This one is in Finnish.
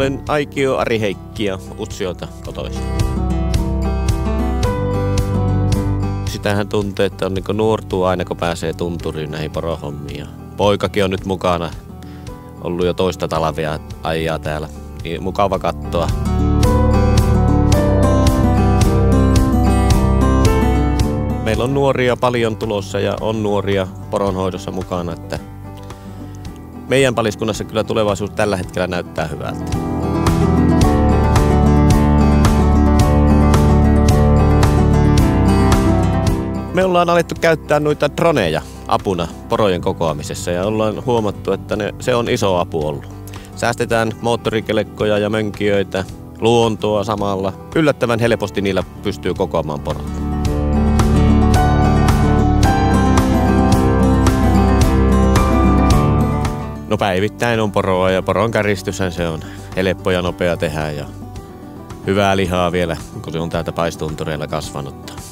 Olen Aikio Ari Heikki ja Utsjoelta kotoisin. Sitähän tuntee, että on niin nuortuu aina kun pääsee tunturiin näihin porohommiin. Ja poikakin on nyt mukana. Ollut jo toista talvea ajaa täällä. Niin mukava katsoa. Meillä on nuoria paljon tulossa ja on nuoria poronhoidossa mukana. Että meidän paliskunnassa kyllä tulevaisuus tällä hetkellä näyttää hyvältä. Me ollaan alettu käyttää noita droneja apuna porojen kokoamisessa ja ollaan huomattu, että se on iso apu ollut. Säästetään moottorikelekkoja ja mönkijöitä, luontoa samalla. Yllättävän helposti niillä pystyy kokoamaan porot. No päivittäin on poroa ja poron käristyshän se on helppo ja nopea tehdä ja hyvää lihaa vielä, kun se on täältä paistuntureilla kasvanutta.